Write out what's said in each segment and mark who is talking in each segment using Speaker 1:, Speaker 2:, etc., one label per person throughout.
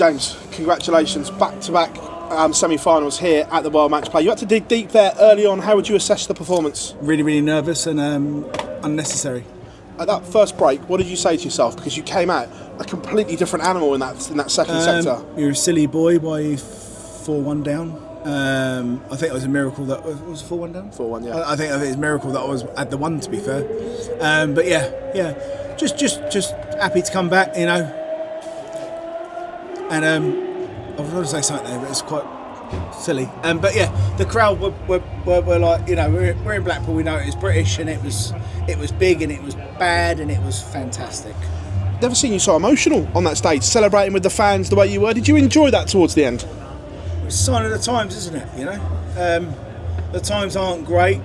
Speaker 1: James, congratulations, back-to-back semi-finals here at the World Match Play. You had to dig deep there early on. How would you assess the performance?
Speaker 2: Really, really nervous and unnecessary.
Speaker 1: At that first break, what did you say to yourself? Because you came out a completely different animal in that second sector.
Speaker 2: You're a silly boy. Why are you 4-1 down? I think it was a miracle that was 4-1 down.
Speaker 1: 4-1, yeah.
Speaker 2: I think it was a miracle that I was at the one. To be fair, but yeah, just happy to come back, you know. And I was going to say something there, but it's quite silly. But yeah, the crowd were like, you know, we're in Blackpool. We know it was British, and it was big, and it was bad, and it was fantastic.
Speaker 1: Never seen you so emotional on that stage, celebrating with the fans the way you were. Did you enjoy that towards the end?
Speaker 2: It's a sign of the times, isn't it? You know, the times aren't great,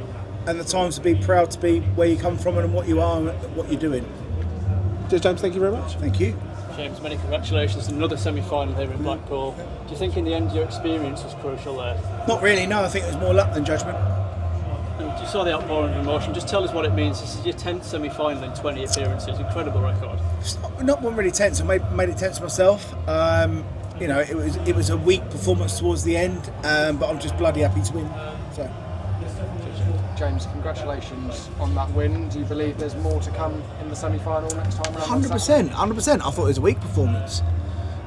Speaker 2: and the times to be proud to be where you come from and what you are and what you're doing.
Speaker 1: James, thank you very much.
Speaker 2: Thank you.
Speaker 3: James, many congratulations on another semi-final here in Blackpool. Do you think in the end your experience was crucial there?
Speaker 2: Not really, no. I think it was more luck than judgment.
Speaker 3: You saw the outpouring of emotion. Just tell us what it means. This is your 10th semi-final in 20 appearances. Incredible record.
Speaker 2: It's not one really tense. I made it tense myself. You know, it was a weak performance towards the end, but I'm just bloody happy to win. So.
Speaker 4: James, congratulations on that win. Do you believe there's more to come in the semi-final next time around?
Speaker 2: 100%. I thought it was a weak performance,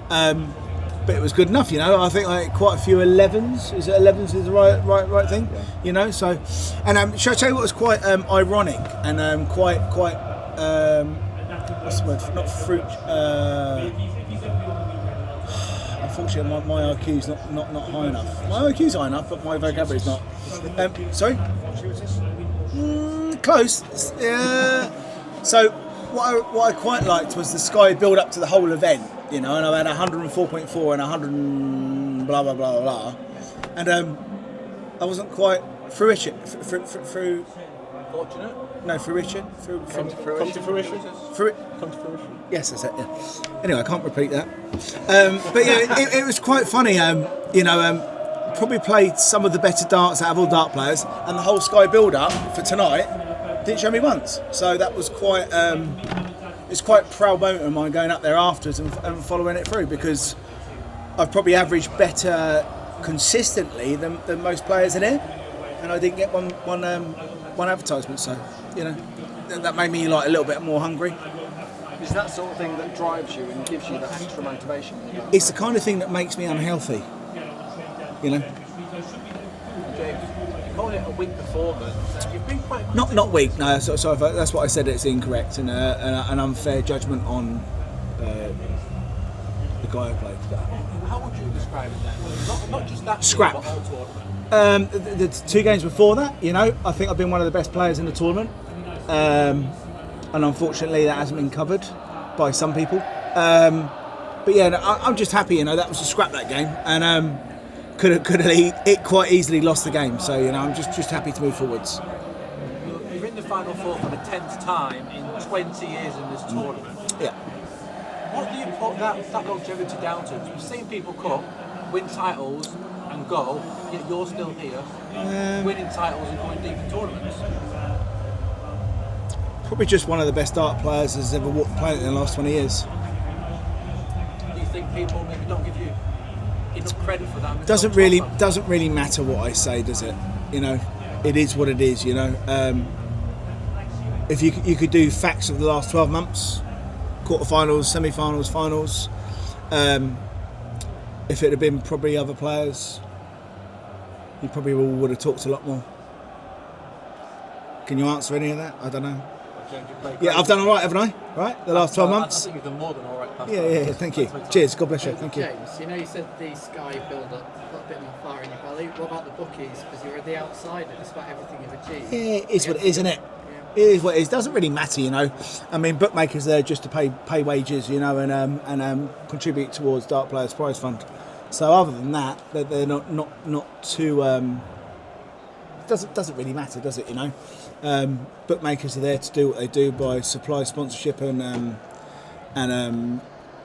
Speaker 2: but it was good enough. You know, I think like quite a few 11s. Is it 11s is the right thing? Yeah. You know, so and shall I tell you what was quite ironic and quite what's the word? Not fruit. Unfortunately, my IQ's not high enough. My IQ's high enough, but my vocabulary's not. Sorry? Close. Yeah. So what I quite liked was the Sky build up to the whole event, you know, and I had 104.4 and 100 blah blah blah blah, and I wasn't quite fruition.
Speaker 3: Fortunate?
Speaker 2: No, fruition.
Speaker 3: Come to fruition.
Speaker 2: Yes, that's it. Yeah. Anyway, I can't repeat that. But yeah, it was quite funny. You know, probably played some of the better darts out of all dart players, and the whole Sky build-up for tonight didn't show me once. So that was quite. It's quite a proud moment of mine going up there afterwards and following it through, because I've probably averaged better consistently than most players in here, and I didn't get one advertisement. So you know, that made me like a little bit more hungry.
Speaker 4: Is that sort of thing that drives you and gives you that extra motivation?
Speaker 2: It's the kind of thing that makes me unhealthy. You know.
Speaker 3: James, you call it a weak performance. You've been quite
Speaker 2: not weak. No, sorry. That's what I said. It's incorrect and an unfair judgment on the guy who played.
Speaker 3: How would you describe it then? Not just that.
Speaker 2: Scrap.
Speaker 3: Game, but whole tournament.
Speaker 2: The 2 games before that, you know, I think I've been one of the best players in the tournament. And unfortunately that hasn't been covered by some people. But yeah, I'm just happy, you know, that was a scrap, that game, and could have quite easily lost the game. So you know, I'm just happy to move forwards.
Speaker 3: You're in the final four for the 10th time in 20 years in this tournament.
Speaker 2: Yeah.
Speaker 3: What do you put that longevity down to? We've seen people come, win titles and go, yet you're still here, winning titles and going deep in tournaments.
Speaker 2: Probably just one of the best dart players that's ever walked the planet in the last 20 years.
Speaker 3: Do you think people maybe don't give you enough credit for that?
Speaker 2: Doesn't really matter what I say, does it? You know, it is what it is. You know, if you could do facts of the last 12 months, quarterfinals, semi-finals, finals. If it had been probably other players, you probably would have talked a lot more. Can you answer any of that? I don't know. Yeah, I've done all right, haven't I? Right, the last 12 months.
Speaker 3: I think you've done more than all right.
Speaker 2: Yeah. Thank you. Cheers. God bless you. Thank you.
Speaker 5: James, you know you said the Sky build up a little bit more fire in your belly. What about the bookies? Because you were the outsider despite everything you've achieved.
Speaker 2: Yeah, it is what it is, isn't it? It is what it is. Doesn't really matter, you know. I mean, bookmakers there just to pay wages, you know, and contribute towards Dart Players Prize Fund. So other than that, they're not too. Doesn't really matter, does it? You know, bookmakers are there to do what they do by supply sponsorship and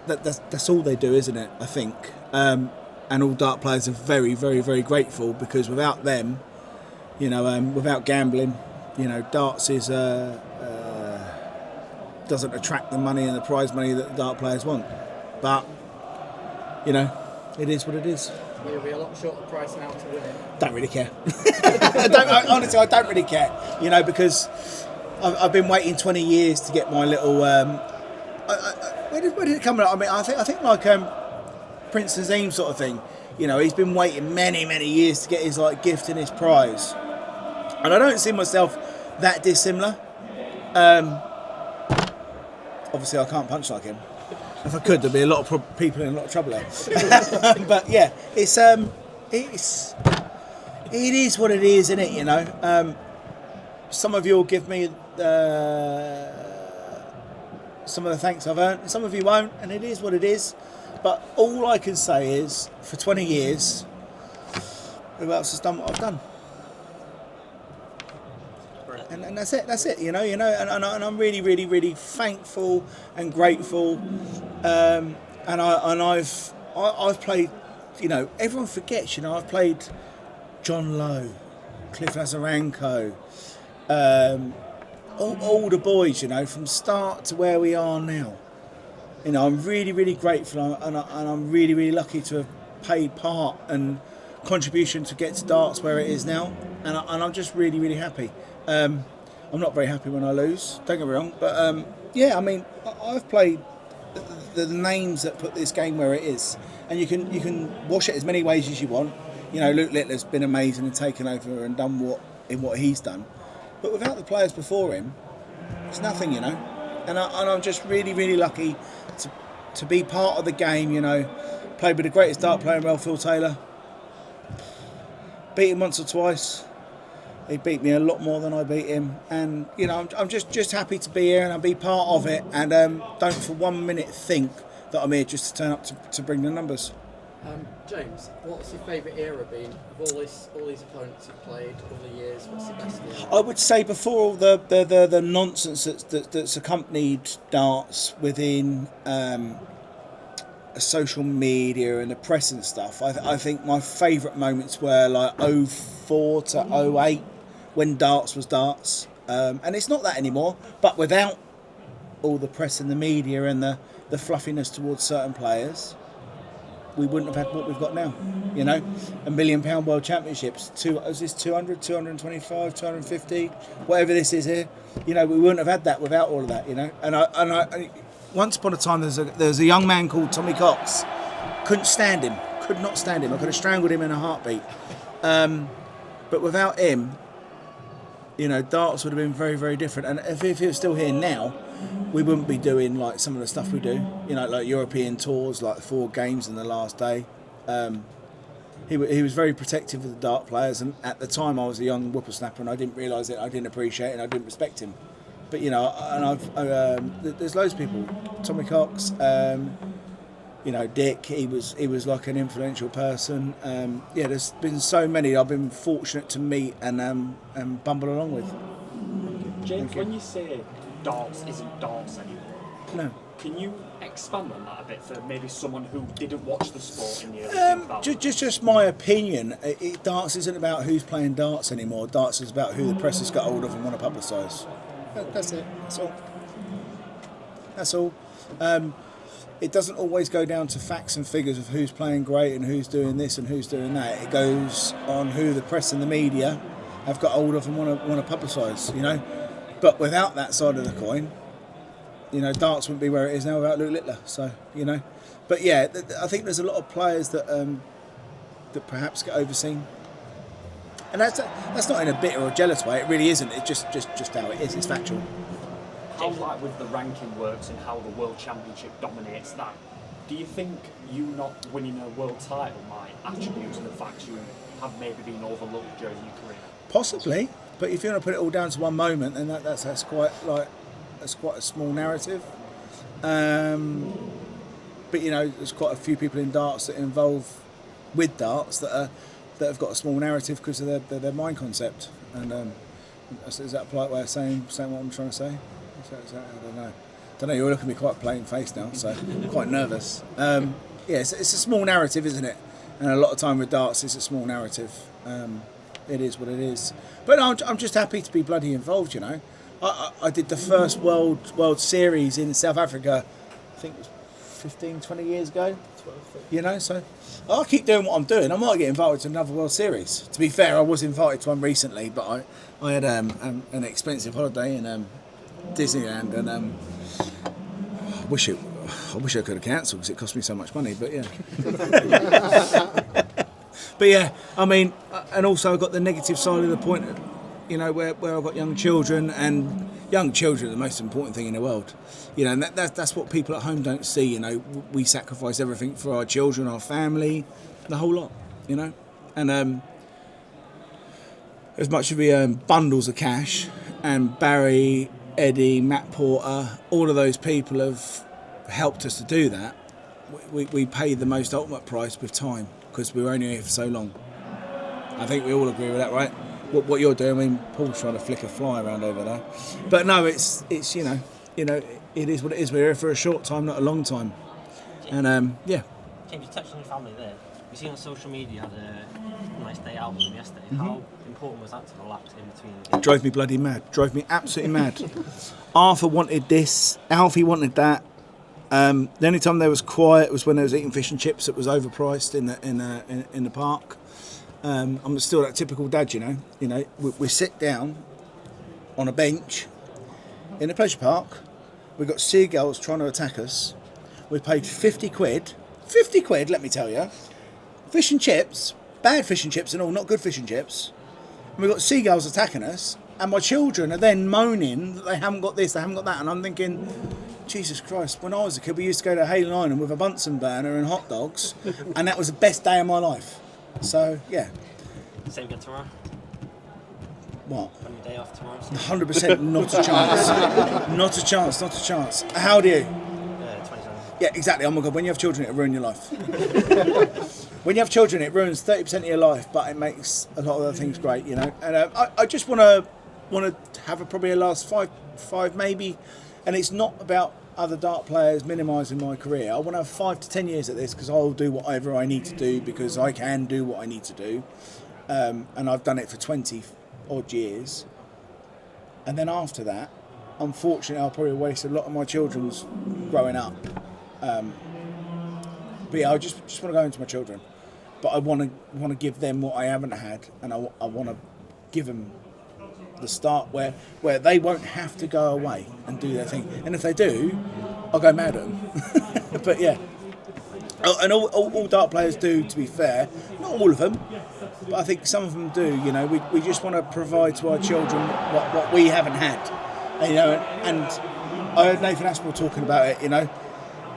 Speaker 2: that's all they do, isn't it? I think, and all dart players are very, very, very grateful, because without them, you know, without gambling, you know, darts is doesn't attract the money and the prize money that the dart players want. But you know, it is what it is.
Speaker 5: You'll be a lot short of price now to win it.
Speaker 2: Don't really care. Honestly, I don't really care. You know, because I've been waiting 20 years to get my little. Where did it come? I mean, I think like Prince Nazim sort of thing. You know, he's been waiting many years to get his like gift and his prize, and I don't see myself that dissimilar. Obviously, I can't punch like him. If I could, there'd be a lot of people in a lot of trouble there. But yeah, it is what it is, isn't it? You know, some of you will give me some of the thanks I've earned, and some of you won't, and it is what it is. But all I can say is, for 20 years, who else has done what I've done? And that's it. You know, and I'm really thankful and grateful. And I've played. You know, everyone forgets. You know, I've played John Lowe, Cliff Lazarenko, all the boys. You know, from start to where we are now. You know, I'm really grateful, and I'm really lucky to have paid part and contribution to get to darts where it is now. And I'm just really happy. I'm not very happy when I lose, don't get me wrong, but yeah, I mean, I've played the names that put this game where it is, and you can wash it as many ways as you want. You know, Luke Littler's been amazing and taken over and done what he's done, but without the players before him, it's nothing, you know. And I'm just really lucky to be part of the game. You know, played with the greatest dart player in Ralph Phil Taylor, beat him once or twice. He beat me a lot more than I beat him, and you know, I'm just happy to be here and I'll be part of it. And don't for 1 minute think that I'm here just to turn up to bring the numbers.
Speaker 5: James, what's your favourite era been of all these opponents you've played all the years? What's your best era?
Speaker 2: I would say before all the nonsense that's accompanied darts within social media and the press and stuff, I think my favourite moments were like 04 to 08 when darts was darts, and it's not that anymore, but without all the press and the media and the fluffiness towards certain players, we wouldn't have had what we've got now. You know, £1 million World Championships, is this 200, 225, 250, whatever this is here, you know, we wouldn't have had that without all of that, you know. And I once upon a time there was a young man called Tommy Cox. Could not stand him. I could have strangled him in a heartbeat. But without him, you know, darts would have been very different. And if he was still here now, we wouldn't be doing like some of the stuff we do. You know, like European tours, like 4 games in the last day. He was very protective of the dart players, and at the time I was a young whippersnapper and I didn't realise it, I didn't appreciate it, and I didn't respect him. But you know, and there's loads of people. Tommy Cox, you know, Dick. He was like an influential person. Yeah, there's been so many I've been fortunate to meet and bumble along with.
Speaker 6: James, when you say darts isn't darts anymore,
Speaker 2: No.
Speaker 6: Can you expand on that a bit for maybe someone who didn't watch the sport in the early 2000s?
Speaker 2: Just my opinion. Darts isn't about who's playing darts anymore. Darts is about who the press has got hold of and want to publicise. That's it. That's all. It doesn't always go down to facts and figures of who's playing great and who's doing this and who's doing that. It goes on who the press and the media have got hold of and want to publicise. You know, but without that side of the coin, you know, darts wouldn't be where it is now without Luke Littler. So you know, but yeah, I think there's a lot of players that that perhaps get overseen. And that's not in a bitter or jealous way. It really isn't. It's just how it is. It's factual.
Speaker 6: How, like, with the ranking works and how the World Championship dominates that, do you think you not winning a world title might attribute to the fact you have maybe been overlooked during your career?
Speaker 2: Possibly, but if you want to put it all down to one moment, then that's quite a small narrative. But you know, there's quite a few people in darts that involve with darts that have got a small narrative because of their mind concept. And is that a polite way of saying what I'm trying to say? I don't know. You're looking at me quite plain faced now, so I'm quite nervous. Yeah, it's a small narrative, isn't it? And a lot of time with darts, it's a small narrative. It is what it is. But I'm just happy to be bloody involved. You know, I did the first World Series in South Africa. I think it was 15, 20 years ago. You know, so I'll keep doing what I'm doing. I might get invited to another World Series. To be fair, I was invited to one recently, but I had an expensive holiday in Disneyland, and I wish I could have cancelled because it cost me so much money. But yeah, but yeah, I mean, and also I've got the negative side of the point, you know, where I've got young children, and young children are the most important thing in the world. You know, and that's what people at home don't see. You know, we sacrifice everything for our children, our family, the whole lot. You know, and as much as we earn bundles of cash, and Barry, Eddie, Matt Porter, all of those people have helped us to do that. We pay the most ultimate price with time, because we're only here for so long. I think we all agree with that, right? What you're doing, I mean, Paul's trying to flick a fly around over there, but no, it's you know, it is what it is. We're here for a short time, not a long time, and yeah.
Speaker 7: James, you touched on your family there. We see on social media you had a nice day out with them yesterday. How important was that to relax in between?
Speaker 2: It drove me bloody mad. Drove me absolutely mad. Arthur wanted this. Alfie wanted that. The only time there was quiet was when I was eating fish and chips that was overpriced in the park. I'm still that typical dad, you know. You know, we sit down on a bench in a pleasure park. We've got seagulls trying to attack us. We paid 50 quid. 50 quid, let me tell you. Fish and chips, bad fish and chips and all, not good fish and chips. And we've got seagulls attacking us, and my children are then moaning that they haven't got this, they haven't got that, and I'm thinking, Jesus Christ, when I was a kid, we used to go to Halen Island with a Bunsen burner and hot dogs, and that was the best day of my life. So, yeah.
Speaker 7: Same again tomorrow?
Speaker 2: What?
Speaker 7: On your day off tomorrow?
Speaker 2: 100%, not a chance. Not a chance, not a chance. How old are you?
Speaker 7: 27.
Speaker 2: Yeah, exactly. Oh my God, when you have children, it'll ruin your life. When you have children, it ruins 30% of your life, but it makes a lot of other things great, you know. And I just want to have probably a last five maybe, and it's not about other dart players minimising my career. I want to have 5 to 10 years at this, because I'll do whatever I need to do, because I can do what I need to do, and I've done it for 20 odd years. And then after that, unfortunately, I'll probably waste a lot of my children's growing up. But yeah, I just want to go into my children, but I want to give them what I haven't had, and I want to give them the start where they won't have to go away and do their thing. And if they do, I'll go mad at them. But yeah, and all dart players do, to be fair. Not all of them, but I think some of them do. You know, we just want to provide to our children what we haven't had. And, you know, and I heard Nathan Aspel talking about it. You know,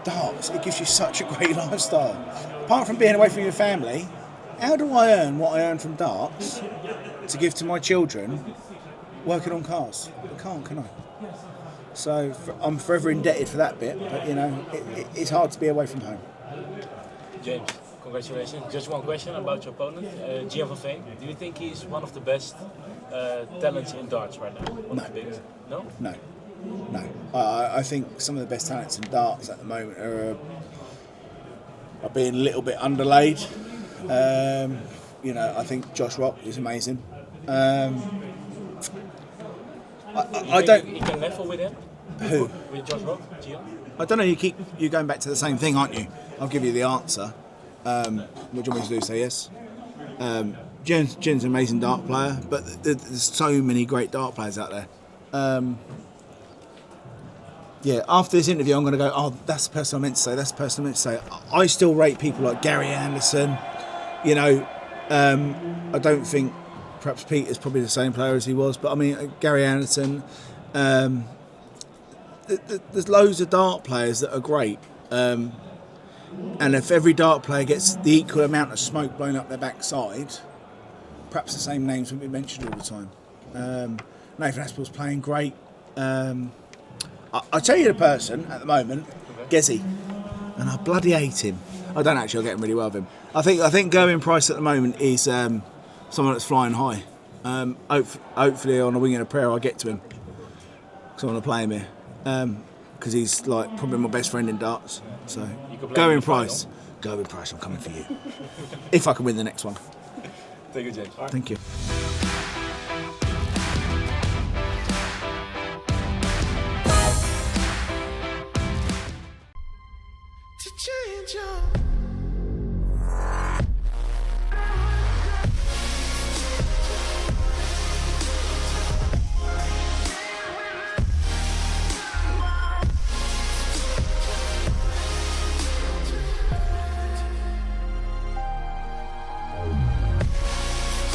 Speaker 2: darts, it gives you such a great lifestyle. Apart from being away from your family, how do I earn what I earn from darts to give to my children working on cars? I can't, can I? So I'm forever indebted for that bit, but you know, it's hard to be away from home.
Speaker 8: James, congratulations. Just one question about your opponent, Gian van Veen. Do you think he's one of the best talents in darts right now? One of the biggest? No?
Speaker 2: No. I think some of the best talents in darts at the moment are being a little bit underlaid. You know, I think Josh Rock is amazing. I don't.
Speaker 8: You can level with him?
Speaker 2: Who?
Speaker 8: With Josh Rock? Gian?
Speaker 2: I don't know. You're going back to the same thing, aren't you? I'll give you the answer. What do you want me to do? Say yes. Jen's an amazing dart player, but there's so many great dart players out there. Yeah, after this interview, I'm going to go, oh, that's the person I meant to say, that's the person I meant to say. I still rate people like Gary Anderson. You know, I don't think perhaps Pete is probably the same player as he was, but I mean, Gary Anderson. There's loads of dart players that are great. And if every dart player gets the equal amount of smoke blown up their backside, perhaps the same names wouldn't be mentioned all the time. Nathan Aspel's playing great. I'll tell you the person at the moment, Gezi, and I bloody hate him. I don't actually, I get him really well with him. I think Gerwin Price at the moment is someone that's flying high. Hopefully on a wing and a prayer I'll get to him, because I want to play him here. Because he's like probably my best friend in darts. So Gerwin Price, I'm coming for you. If I can win the next one.
Speaker 8: Thank you, James.
Speaker 2: Thank you.